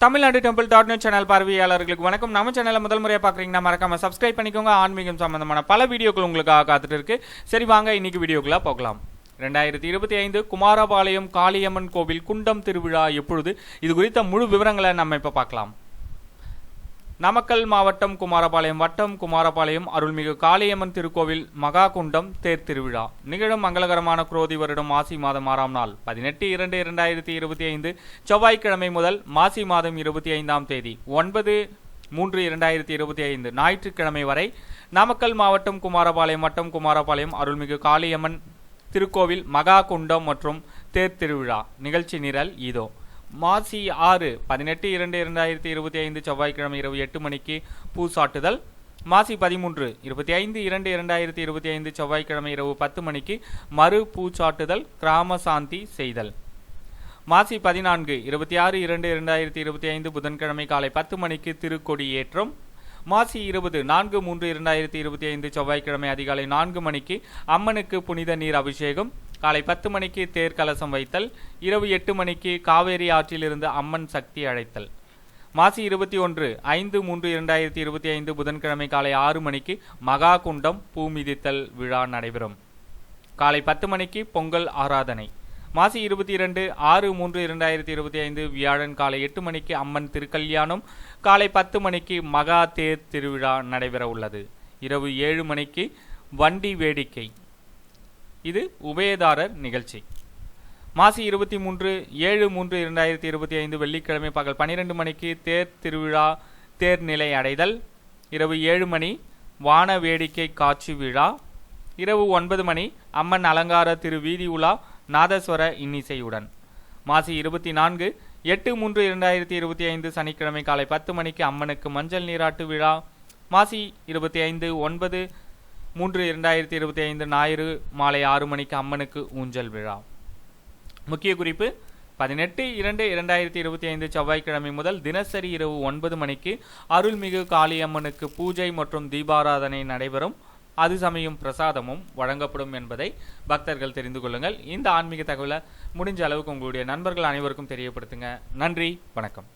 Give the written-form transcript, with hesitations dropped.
Tamil Nadu temple dot channel பார்வையாளர்களுக்கு வணக்கம். நம்ம சேனலை முதல் முறையாக பார்க்குறீங்கன்னா மறக்காம சப்ஸ்கிரைப் பண்ணிக்கோங்க. ஆன்மீகம் சம்பந்தமான பல வீடியோக்கள் உங்களுக்காக காத்துட்டு இருக்கு. சரி வாங்க இன்னைக்கு வீடியோக்குள்ள போகலாம். 2025 குமாரபாளையம் காளியம்மன் கோவில் குண்டம் திருவிழா எப்பொழுது, இது குறித்த முழு விவரங்களை நம்ம இப்போ பார்க்கலாம். நாமக்கல் மாவட்டம் குமாரபாளையம் வட்டம் குமாரபாளையம் அருள்மிகு காளியம்மன் திருக்கோவில் மகா குண்டம் தேர் திருவிழா நிகழும் மங்களகரமான குரோதி வருடம் மாசி மாதம் 6ஆம் நாள் 18-2-2025 செவ்வாய்க்கிழமை முதல் மாசி மாதம் 25ஆம் தேதி 9-3-2025 ஞாயிற்றுக்கிழமை வரை நாமக்கல் மாவட்டம் குமாரபாளையம் வட்டம் குமாரபாளையம் அருள்மிகு காளியம்மன் திருக்கோவில் மகா குண்டம் மற்றும் தேர் திருவிழா நிகழ்ச்சி நிரல் இதோ. மாசி 6-18-2-2025 செவ்வாய்க்கிழமை இரவு 8 மணிக்கு பூசாட்டுதல். மாசி 13-25-2-2025 செவ்வாய்க்கிழமை இரவு 10 மணிக்கு மறு பூச்சாட்டுதல் கிராம சாந்தி செய்தல். மாசி 14-26-2-2025 புதன்கிழமை காலை 10 மணிக்கு திருக்கொடி ஏற்றம். மாசி 20-4-3-2025 செவ்வாய்க்கிழமை அதிகாலை 4 மணிக்கு அம்மனுக்கு புனித நீர் அபிஷேகம். காலை 10 மணிக்கு தேர் கலசம் வைத்தல். இரவு 8 மணிக்கு காவேரி ஆற்றிலிருந்து அம்மன் சக்தி அழைத்தல். மாசி 21-5-3-2025 புதன்கிழமை காலை 6 மணிக்கு மகா குண்டம் பூ மிதித்தல் விழா நடைபெறும். காலை 10 மணிக்கு பொங்கல் ஆராதனை. மாசி 22-6-3-2025 வியாழன் காலை 8 மணிக்கு அம்மன் திருக்கல்யாணம். காலை 10 மணிக்கு மகா தேர் திருவிழா நடைபெற உள்ளது. இரவு 7 மணிக்கு வண்டி வேடிக்கை, இது உபயதாரர் நிகழ்ச்சி. மாசி 23-7-3-2025 வெள்ளிக்கிழமை பகல் 12 மணிக்கு தேர் திருவிழா தேர் நிலை அடைதல். இரவு 7 மணி வான வேடிக்கை காட்சி விழா. இரவு 9 மணி அம்மன் அலங்கார திரு வீதி உலா நாதஸ்வர இன்னிசையுடன். மாசி 24-8-3-2025 சனிக்கிழமை காலை 10 மணிக்கு அம்மனுக்கு மஞ்சள் நீராட்டு விழா. மாசி 25-9-3-2025 ஞாயிறு மாலை 6 மணிக்கு அம்மனுக்கு ஊஞ்சல் விழா. முக்கிய குறிப்பு: 18-2-2025 செவ்வாய்க்கிழமை முதல் தினசரி இரவு 9 மணிக்கு அருள்மிகு காளியம்மனுக்கு பூஜை மற்றும் தீபாராதனை நடைபெறும். அது சமயம் பிரசாதமும் வழங்கப்படும் என்பதை பக்தர்கள் தெரிந்து கொள்ளுங்கள். இந்த ஆன்மீக தகவலை முடிஞ்ச அளவுக்கு உங்களுடைய நண்பர்கள் அனைவருக்கும் தெரியப்படுத்துங்க. நன்றி, வணக்கம்.